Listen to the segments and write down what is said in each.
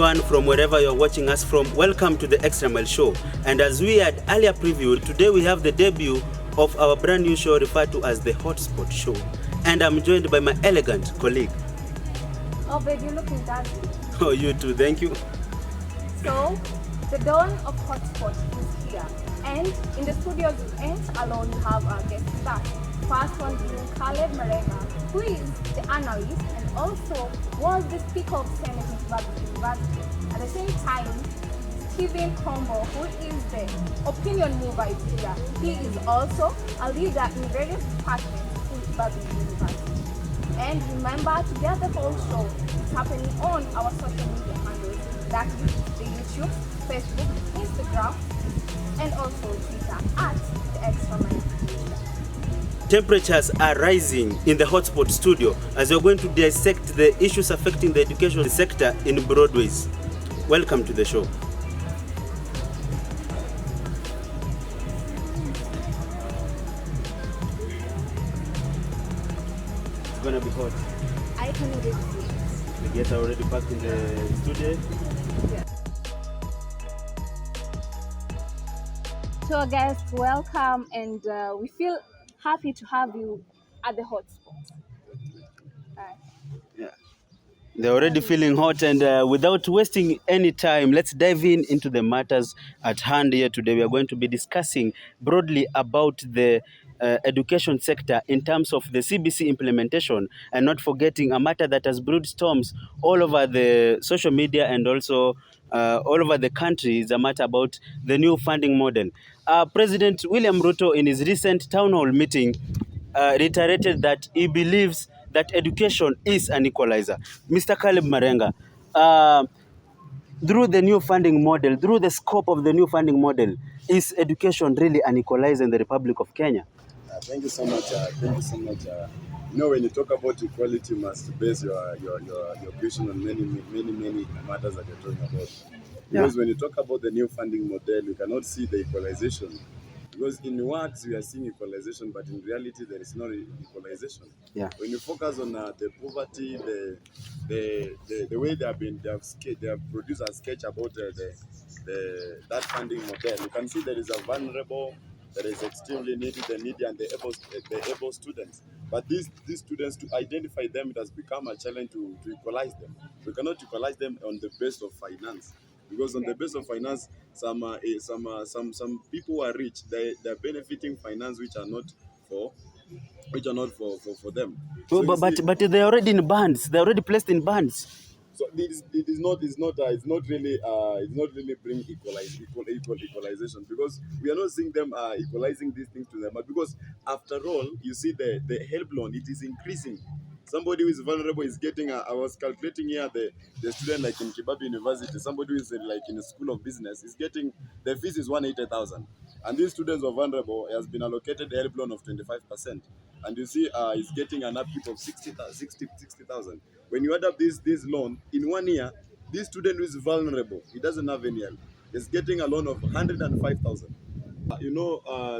anyone from wherever you're watching us from, welcome to the Extra Mile Show. And as we had earlier previewed, today we have the debut of our brand new show referred to as the Hotspot Show. And I'm joined by my elegant colleague. Oh, babe, you're looking dazzling. Oh, you too, thank you. So, the dawn of Hotspot is here. And in the studios we ain't alone, we have our guest star. First one being Caleb Marenga, who is the analyst and also was the speaker of Senate in Zimbabwe University. At the same time, Stephen Combo, who is the opinion mover, is here. He is also a leader in various departments in Zimbabwe University. And remember to get the whole show. It's happening on our social media handles. That is the YouTube, Facebook, Instagram, and also Twitter at the Extra Mile. Temperatures are rising in the Hotspot studio as we're going to dissect the issues affecting the education sector in Broadways. Welcome to the show. It's gonna be hot. I can already see it. The guests are already packed in the studio. Yeah. So guys, welcome, and we feel happy to have you at the Hotspot. Yeah. They're already feeling hot, and without wasting any time, let's dive into the matters at hand here today. We are going to be discussing broadly about the education sector in terms of the CBC implementation, and not forgetting a matter that has brewed storms all over the social media and also all over the country is a matter about the new funding model. President William Ruto, in his recent town hall meeting, reiterated that he believes that education is an equalizer. Mr. Caleb Marenga, through the new funding model, through the scope of the new funding model, is education really an equalizer in the Republic of Kenya? Thank you so much. Thank you so much. When you talk about equality, you must base your question on many matters that you're talking about. Because when you talk about the new funding model, you cannot see the equalization. Because in words we are seeing equalization, but in reality there is no equalization. Yeah. When you focus on the poverty, the way they have produced a sketch about that funding model, you can see there is a vulnerable, there is extremely needy, and the able students. But these students, to identify them, it has become a challenge to equalize them. We cannot equalize them on the basis of finance. Because on the basis of finance, some people who are rich, they're benefiting finance which are not for them. So but they're already in bands. They're already placed in bands. So it's not really bring equalization, because we are not seeing them equalizing these things to them. But because after all, you see the help loan, it is increasing. Somebody who is vulnerable is getting, I was calculating here, the student like in Kibab University, somebody who is like in a school of business is getting, the fees is 180,000. And these students who are vulnerable has been allocated a help loan of 25%. And you see, is getting an upkeep of 60,000. When you add up this loan, in 1 year, this student who is vulnerable, he doesn't have any help, is getting a loan of 105,000.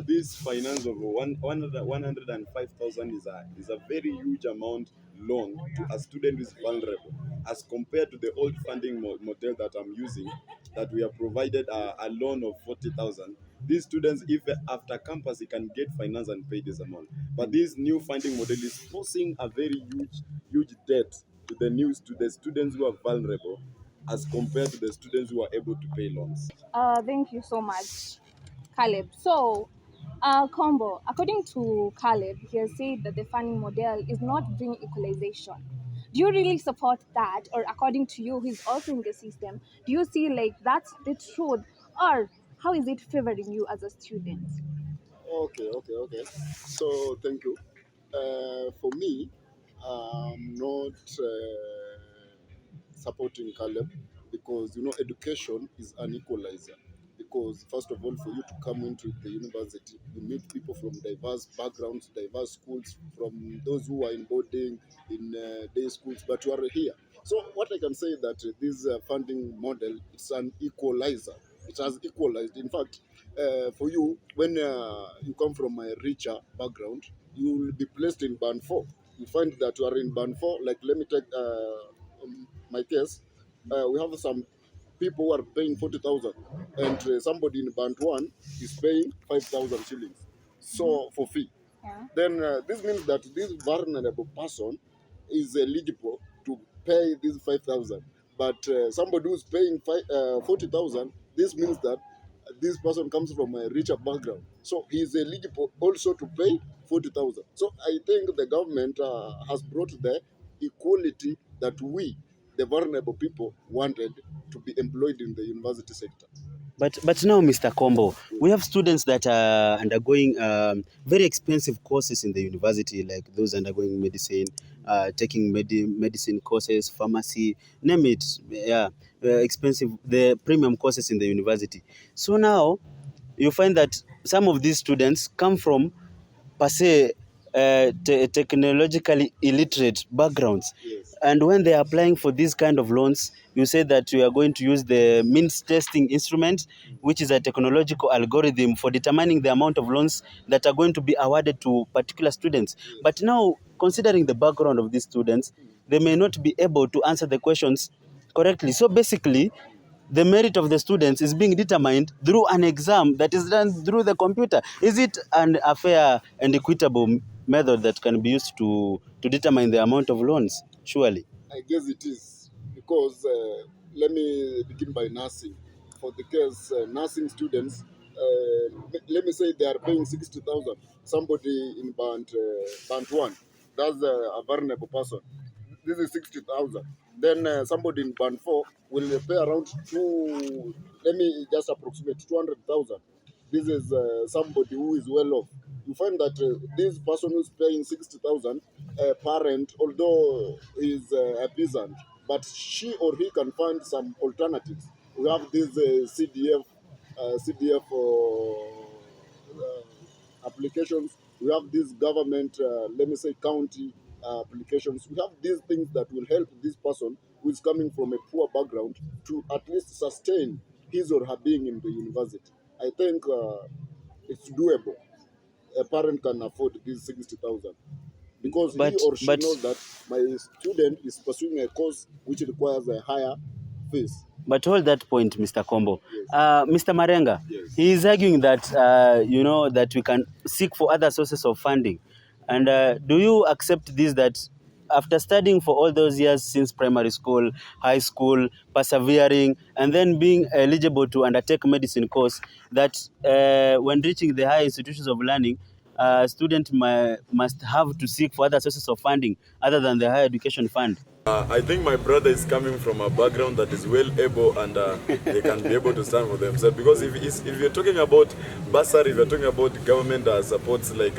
This finance of 105,000 is a very huge amount loan to a student who is vulnerable, as compared to the old funding model that I'm using, that we have provided a loan of 40,000. These students, if after campus, he can get finance and pay this amount. But this new funding model is forcing a very huge debt to the students who are vulnerable, as compared to the students who are able to pay loans. Thank you so much, Caleb. So, Combo, according to Caleb, he has said that the funding model is not bringing equalization. Do you really support that? Or according to you, who's also in the system, do you see like that's the truth? Or how is it favoring you as a student? Okay. So thank you. For me, I'm not supporting Caleb, because education is an equalizer. Because first of all, for you to come into the university, you meet people from diverse backgrounds, diverse schools, from those who are in boarding, in day schools, but you are here. So what I can say that this funding model, it's an equalizer. It has equalized. In fact, for you, when you come from a richer background, you will be placed in band 4. You find that you are in band 4. Like, let me take my case. We have some people who are paying 40,000, and somebody in band one is paying 5,000 shillings. So for fee. Yeah. Then this means that this vulnerable person is eligible to pay this 5,000. But somebody who's paying 40,000, this means that this person comes from a richer background. So he is eligible also to pay 40,000. So I think the government has brought the equality that we, the vulnerable people, wanted to be employed in the university sector. But now, Mr. Combo, we have students that are undergoing very expensive courses in the university, like those undergoing medicine, taking medicine courses, pharmacy, name it. Yeah, expensive, the premium courses in the university. So now you find that some of these students come from per se technologically illiterate backgrounds. Yes. And when they are applying for these kind of loans, you say that you are going to use the means testing instrument, which is a technological algorithm for determining the amount of loans that are going to be awarded to particular students. But now, considering the background of these students, they may not be able to answer the questions correctly. So basically, the merit of the students is being determined through an exam that is done through the computer. Is it a fair and equitable method that can be used to determine the amount of loans? Surely. I guess it is because let me begin by nursing. For the case nursing students, let me say they are paying 60,000. Somebody in band one, that's a vulnerable person. This is 60,000. Then somebody in band four will pay around two. Let me just approximate 200,000. This is somebody who is well off. You find that this person who's paying 60,000, parent, although is a peasant, but she or he can find some alternatives. We have this CDF applications. We have these government, let me say, county applications. We have these things that will help this person who is coming from a poor background to at least sustain his or her being in the university. I think it's doable. A parent can afford this 60,000 because he or she knows that my student is pursuing a course which requires a higher fees. But hold that point, Mr. Combo. Yes. Mr. Marenga, Yes. he is arguing that that we can seek for other sources of funding. And do you accept this, that after studying for all those years since primary school, high school, persevering, and then being eligible to undertake medicine course, that when reaching the higher institutions of learning, student must have to seek for other sources of funding other than the higher education fund? I think my brother is coming from a background that is well able and they can be able to stand for themselves. Because if you're talking about bursary, if you're talking about government supports like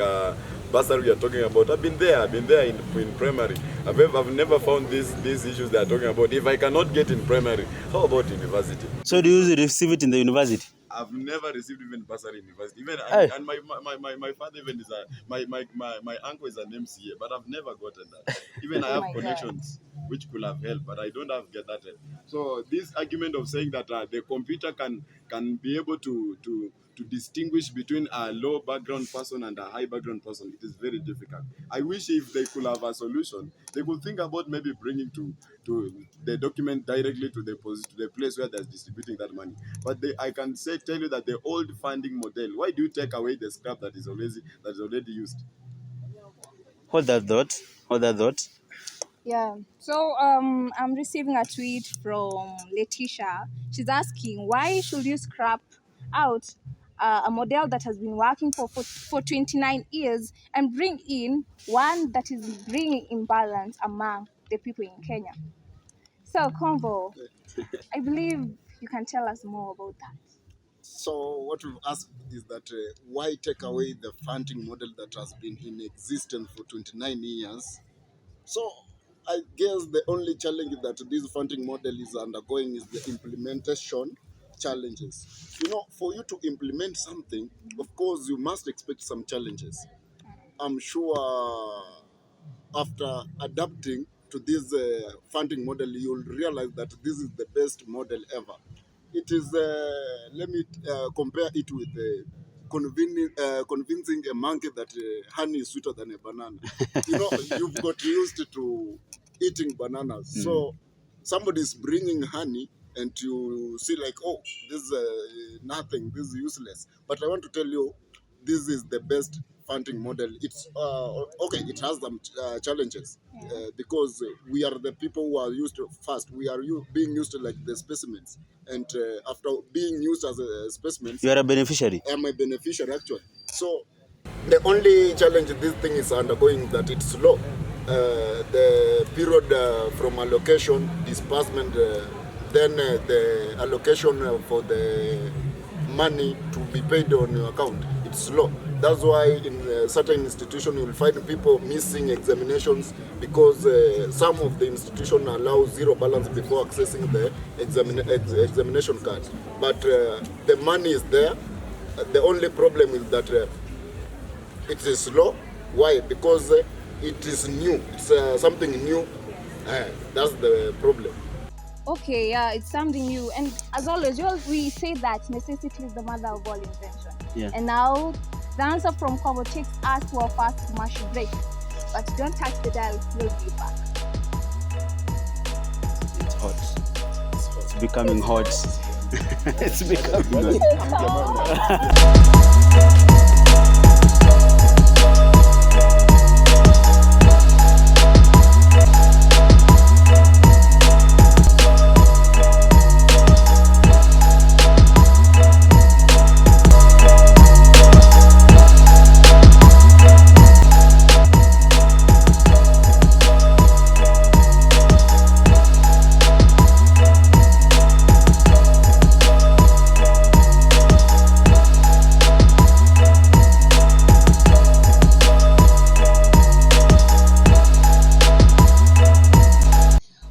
bursary, we are talking about. I've been there in primary. I've never found these issues they are talking about. If I cannot get in primary, how about university? So do you receive it in the university? I've never received even bursary in university. Even Hey. and my father even is my uncle is an MCA, but I've never gotten that. Even I Oh have my God. connections which could have helped, but I don't have get that help. So this argument of saying that the computer can be able to distinguish between a low background person and a high background person, it is very difficult. I wish if they could have a solution, they could think about maybe bringing to the document directly to the place where they're distributing that money. But I can tell you that the old funding model, why do you take away the scrap that is already used? Hold that thought. Yeah. So I'm receiving a tweet from Letitia. She's asking, why should you scrap out a model that has been working for 29 years and bring in one that is bringing imbalance among the people in Kenya? So, Convo, I believe you can tell us more about that. So what we've asked is that why take away the funding model that has been in existence for 29 years? So I guess the only challenge that this funding model is undergoing is the implementation challenges. You know, for you to implement something, of course, you must expect some challenges. I'm sure after adapting to this funding model, you'll realize that this is the best model ever. It is, let me compare it with convincing a monkey that honey is sweeter than a banana. You know, you've got used to eating bananas. So somebody is bringing honey and you see like, oh, this is nothing, this is useless. But I want to tell you, this is the best funding model. It's okay, it has some challenges because we are the people who are used to first, we are being used to like the specimens, and after being used as a specimens, You are a beneficiary. I'm a beneficiary actually. So the only challenge this thing is undergoing that it's slow. The period from allocation, disbursement, then the allocation for the money to be paid on your account, it's slow. That's why in certain institutions you will find people missing examinations because some of the institutions allow zero balance before accessing the examination card. But the money is there. The only problem is that it is slow. Why? Because it is new. It's something new. That's the problem. Okay, yeah, it's something new. And as always, we say that necessity is the mother of all invention. Yeah. And now, the answer from Kobo takes us to our first commercial break. But don't touch the dial, we'll be back. It's hot. It's becoming hot. It's becoming hot.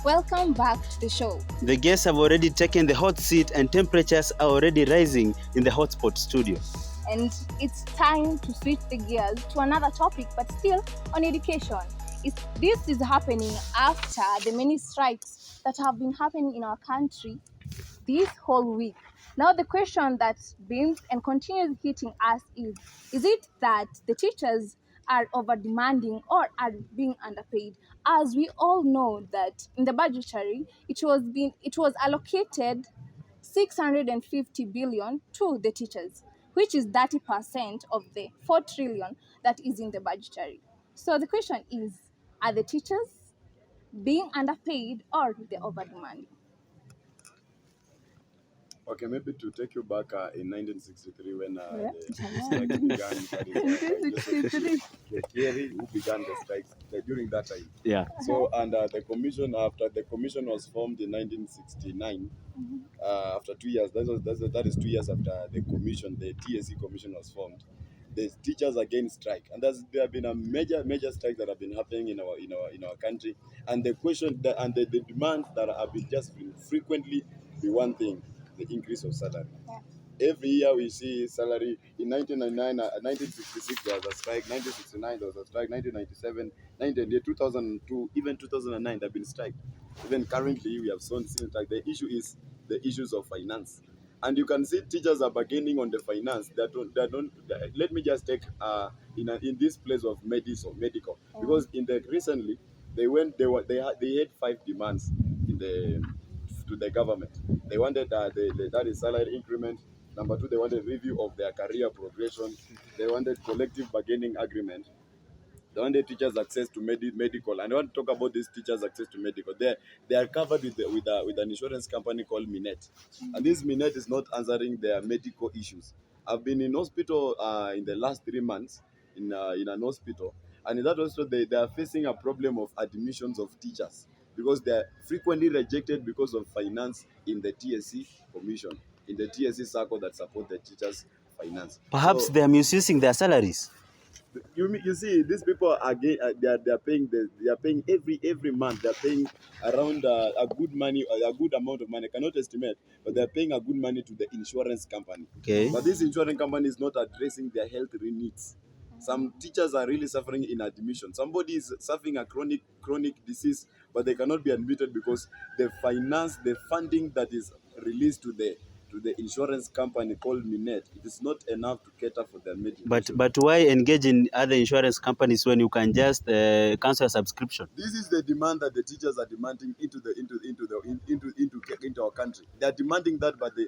Welcome back to the show. The guests have already taken the hot seat and temperatures are already rising in the hotspot studio. And it's time to switch the gears to another topic, but still on education. This is happening after the many strikes that have been happening in our country this whole week. Now, the question that brings and continues hitting us is it that the teachers are over demanding or are being underpaid? As we all know that in the budgetary, it was allocated 650 billion to the teachers, which is 30% of the 4 trillion that is in the budgetary. So the question is, are the teachers being underpaid or they over demanding? Okay, maybe to take you back in 1963 when Yeah. the strike began. That is, 1963. Kerry who began the strikes during that time. Yeah. So, and the commission, after the commission was formed in 1969, after 2 years, that is 2 years after the commission, the TSC commission was formed, the teachers again strike, and there have been a major strikes that have been happening in our country, and the question the demands that have been just been frequently be one thing: the increase of salary. Yeah. Every year we see salary. In 1999, 1966 there was a strike. 1969 there was a strike. 1997, 1998, 2002, even 2009 there have been strike. Even currently we have seen strike. The issue is the issues of finance, and you can see teachers are bargaining on the finance. Let me just take in this place of medical, because recently they had 5 demands in the to the government. They wanted that is salary increment. Number 2, they wanted review of their career progression. They wanted collective bargaining agreement. They wanted teachers access to medical. And I want to talk about these teachers access to medical. They are covered with an insurance company called Minet, and this Minet is not answering their medical issues. I've been in hospital in the last 3 months in an hospital, and in that also they are facing a problem of admissions of teachers because they are frequently rejected because of finance in the TSC commission, in the TSC circle that support the teachers' finance. Perhaps So, they are misusing their salaries. you see, these people are they are paying every month. They are paying around a good amount of money. I cannot estimate, but they are paying a good money to the insurance company. Okay. But this insurance company is not addressing their health needs. Some teachers are really suffering in admission. Somebody is suffering a chronic disease, but they cannot be admitted because the funding that is released to the to the insurance company called Minet, it is not enough to cater for their medication. But why engage in other insurance companies when you can just cancel a subscription? This is the demand that the teachers are demanding into our country. They are demanding that, but the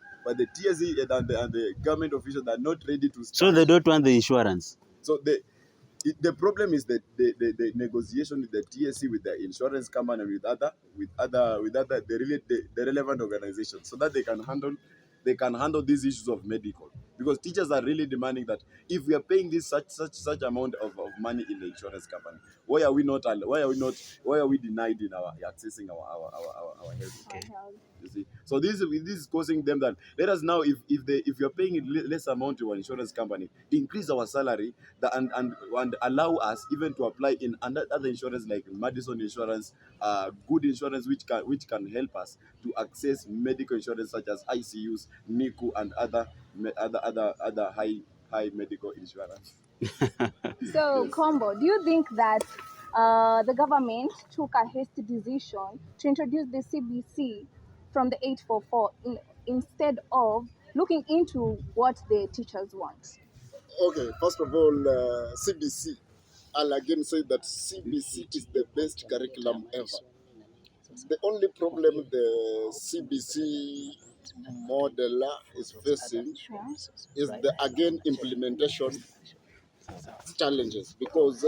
TSE and the government officials are not ready to So stand. they don't want the insurance. So the problem is that the negotiation with the TSC, with the insurance company, with other the relevant organizations, so that they can handle these issues of medical, because teachers are really demanding that if we are paying this such amount of money in the insurance company, why are we denied in our accessing our health care? You see, so this is causing them that let us now, if you're paying less amount to our insurance company, increase our salary and allow us even to apply in other insurance like Madison Insurance, good insurance which can help us to access medical insurance such as ICUs, NICU, and other high medical insurance. So, Yes. Combo, do you think that the government took a hasty decision to introduce the CBC from the 844 instead of looking into what the teachers want? Okay, first of all, CBC. I'll again say that CBC is the best curriculum ever. The only problem the CBC modeler is facing is the again implementation challenges, because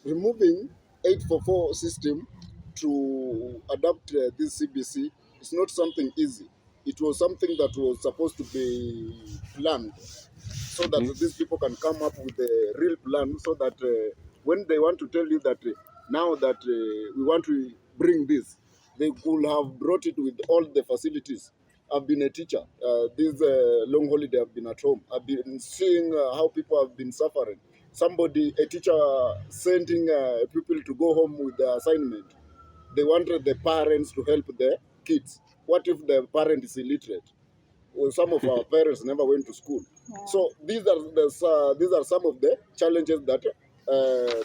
removing 844 system to adapt this CBC is not something easy. It was something that was supposed to be planned, so that these people can come up with a real plan, so that when they want to tell you that now that we want to bring this, they could have brought it with all the facilities. I've been a teacher. This long holiday, I've been at home. I've been seeing how people have been suffering. A teacher sending a pupil to go home with the assignment. They wanted the parents to help the kids. What if the parent is illiterate? Well, some of our parents never went to school. Yeah. So these are some of the challenges that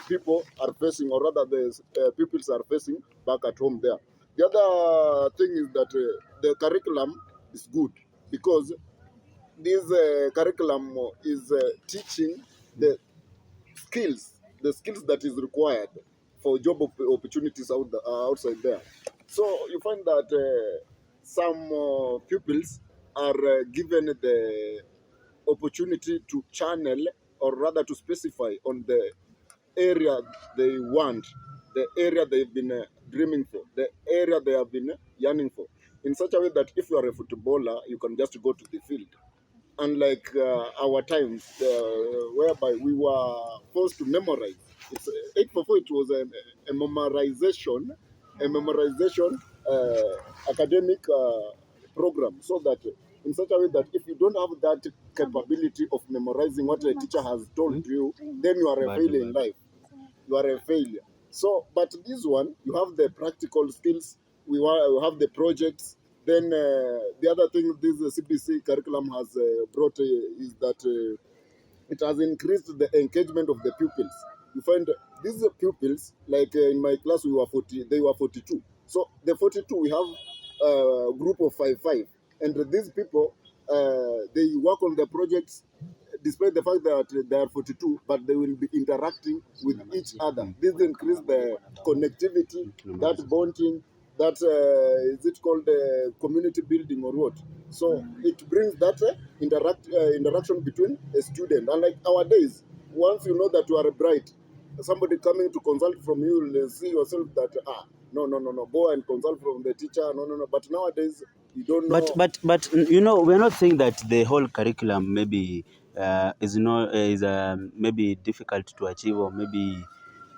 people are facing, or rather the pupils are facing back at home there. The other thing is that the curriculum is good, because this curriculum is teaching the skills that is required for job opportunities outside there. So you find that some pupils are given the opportunity to channel, or rather to specify on the area they want, the area they've been dreaming for, the area they have been yearning for, in such a way that if you are a footballer, you can just go to the field. Unlike our times, whereby we were forced to memorize. It's 844. It was a memorization academic program, so that in such a way that if you don't have that capability of memorizing what a teacher has told you, then you are a failure in life. You are a failure. So, but this one, you have the practical skills. We have the projects. Then the other thing this CBC curriculum has brought is that it has increased the engagement of the pupils. You find these pupils, like in my class, they were 42. So the 42, we have a group of 5, and these people, they work on the projects despite the fact that they are 42, but they will be interacting with each other. This increase the connectivity, that bonding, that is it called community building or what? So it brings that interaction between a student. Unlike our days, once you know that you are bright, somebody coming to consult from you will see yourself that no, go and consult from the teacher. No. But nowadays you don't know. But you know, we're not saying that the whole curriculum maybe is maybe difficult to achieve, or maybe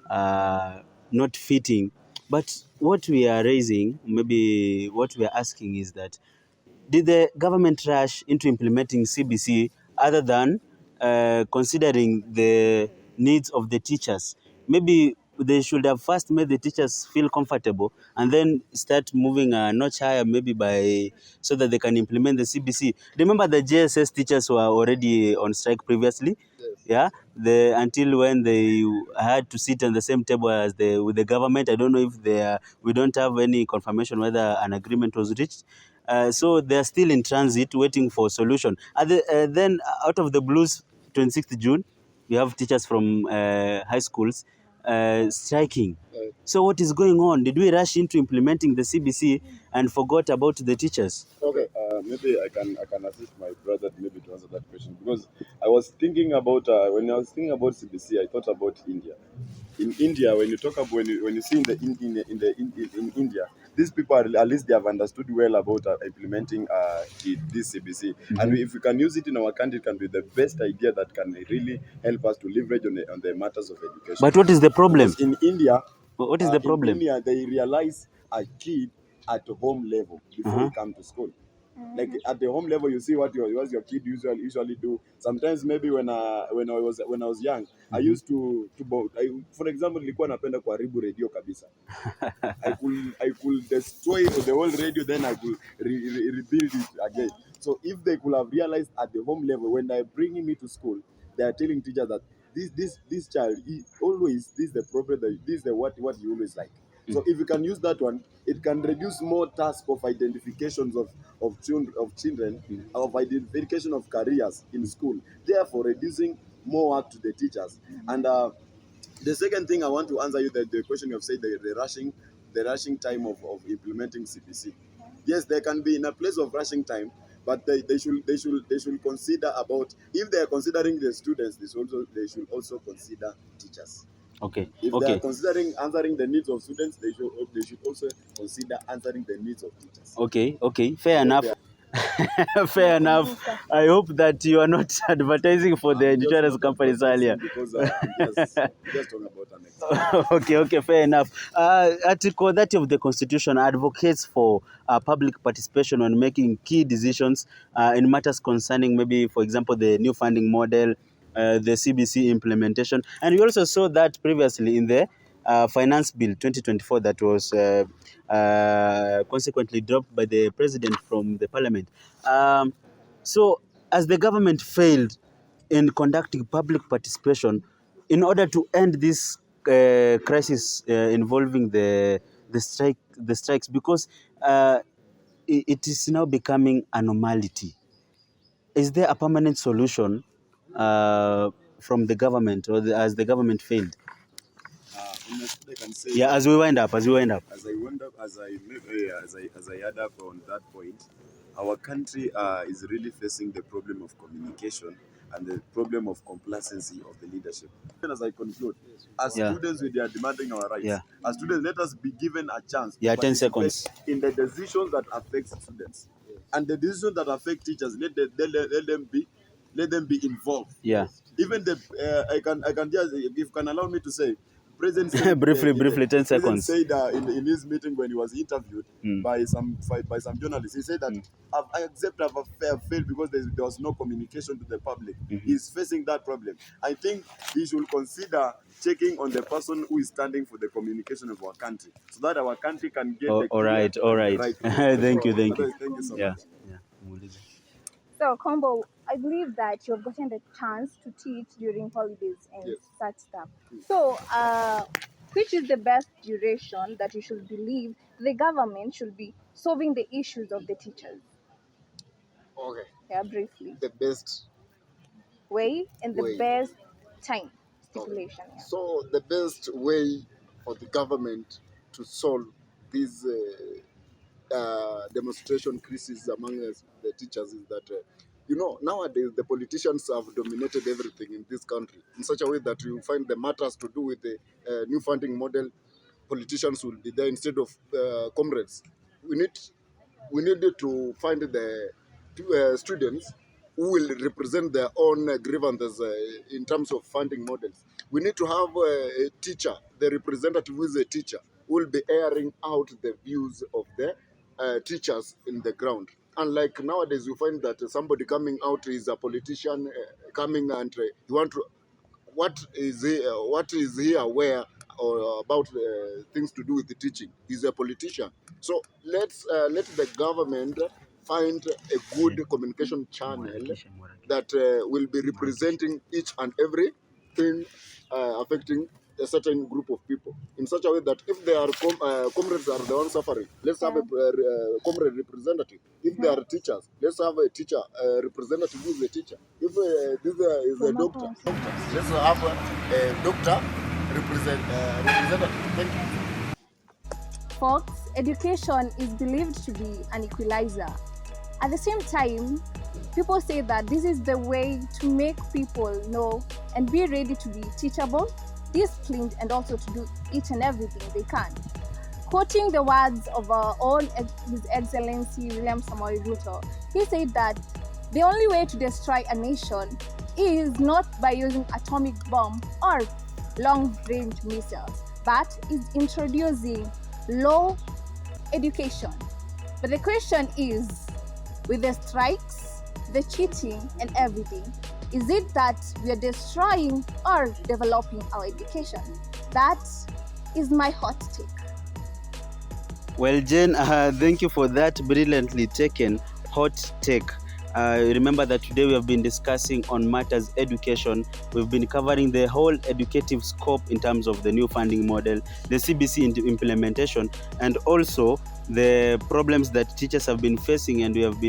not fitting. But what we are raising, maybe what we are asking, is that did the government rush into implementing CBC other than considering the needs of the teachers? Maybe they should have first made the teachers feel comfortable and then start moving a notch higher, maybe so that they can implement the CBC. Remember the JSS teachers were already on strike previously? Yes. Yeah, until when they had to sit on the same table as with the government. I don't know if we don't have any confirmation whether an agreement was reached. So they are still in transit, waiting for solution. Then, out of the blues, 26th June, we have teachers from high schools striking. So what is going on? Did we rush into implementing the CBC and forgot about the teachers? Okay, maybe I can assist my brother maybe to answer that question, because I was thinking about when I was thinking about CBC, I thought about India. In India, when you talk about when you see in in India, these people at least they have understood well about implementing this CBC, and if we can use it in our country, it can be the best idea that can really help us to leverage on the matters of education. But what is the problem? Because in India, What is the problem? in India, they realize a kid at home level before he come to school. Like at the home level, you see what your kid usually do. Sometimes maybe when I was young, I used to for example, nilikuwa napenda kuharibu radio kabisa. I could destroy the whole radio, then I could rebuild it again. So if they could have realized at the home level, when they're bringing me to school, they are telling teachers that this child, this is the problem, this is the what he always like. So if you can use that one, it can reduce more task of identifications of children, of identification of careers in school, therefore reducing more work to the teachers. And the second thing I want to answer you, the question you have said, the rushing time of implementing CBC. Yes, they can be in a place of rushing time, but they should consider about, if they are considering the students, they should also consider teachers. Okay. If they are considering answering the needs of students, they should also consider answering the needs of teachers. Okay. Fair enough. Fair enough. I hope that you are not advertising for the insurance companies earlier. Because I'm just talking about an example. Okay, fair enough. Article 30 of the Constitution advocates for public participation when making key decisions in matters concerning, maybe, for example, the new funding model, the CBC implementation. And we also saw that previously in the Finance Bill 2024 that was consequently dropped by the president from the parliament. So as the government failed in conducting public participation in order to end this crisis involving the strikes, because it is now becoming a normality. Is there a permanent solution from the government, or as the government failed? I can say Yeah, as we wind up. as I add up on that point, our country is really facing the problem of communication and the problem of complacency of the leadership. As I conclude, as students, we are demanding our rights. As students, let us be given a chance to 10 seconds. in the decisions that affect students, and the decisions that affect teachers. Let them be involved. Yeah. Even I can just, if you can allow me to say, President said, briefly, 10 President seconds. said in his meeting when he was interviewed by some journalists, he said that I accept I've failed because there was no communication to the public. He's facing that problem. I think he should consider checking on the person who is standing for the communication of our country, so that our country can get the All right. Thank you. Thank you so much. So, Combo, I believe that you have gotten the chance to teach during holidays and such stuff. So, which is the best duration that you should believe the government should be solving the issues of the teachers? Okay. Yeah, briefly. The best Way and the way. best time stipulation. Okay. So the best way for the government to solve these demonstration crisis among us, the teachers, is that nowadays the politicians have dominated everything in this country in such a way that you find the matters to do with the new funding model, politicians will be there instead of comrades. We need to find the students who will represent their own grievances in terms of funding models. We need to have a teacher, the representative who is a teacher, who will be airing out the views of the teachers in the ground. Unlike nowadays, you find that somebody coming out is a politician coming and you want to, what is he aware or about things to do with the teaching? He's a politician. So let the government find a good communication channel that will be representing each and every thing affecting a certain group of people in such a way that if they are comrades are the ones suffering, let's have a comrade representative. If they are teachers, let's have a teacher representative who is a teacher. If this is a doctor, let's have a doctor representative. Thank you. Folks, education is believed to be an equalizer. At the same time, people say that this is the way to make people know and be ready to be teachable, disciplined, and also to do each and everything they can. Quoting the words of our own His Excellency William Samoei Ruto, he said that the only way to destroy a nation is not by using atomic bomb or long-range missiles, but is introducing low education. But the question is, with the strikes, the cheating, and everything, is it that we are destroying or developing our education? That is my hot take. Well, Jane, thank you for that brilliantly taken hot take. Remember that today we have been discussing on matters education. We've been covering the whole educative scope in terms of the new funding model, the CBC implementation, and also the problems that teachers have been facing. And we have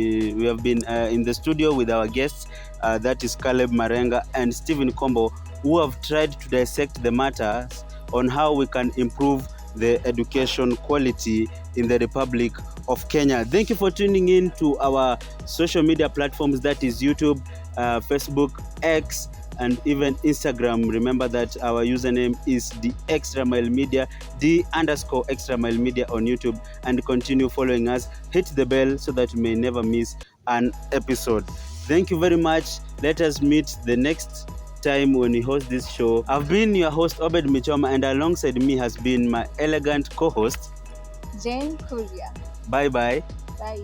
been in the studio with our guests, that is Caleb Marenga and Stephen Kombo, who have tried to dissect the matters on how we can improve the education quality in the Republic of Kenya. Thank you for tuning in to our social media platforms, that is YouTube, Facebook, X, and even Instagram. Remember that our username is the Extra Mile Media, _Extra Mile Media on YouTube, and continue following us. Hit the bell so that you may never miss an episode. Thank you very much. Let us meet the next time when we host this show. I've been your host Obed Michoma, and alongside me has been my elegant co-host Jane Kuria. Bye bye. Bye.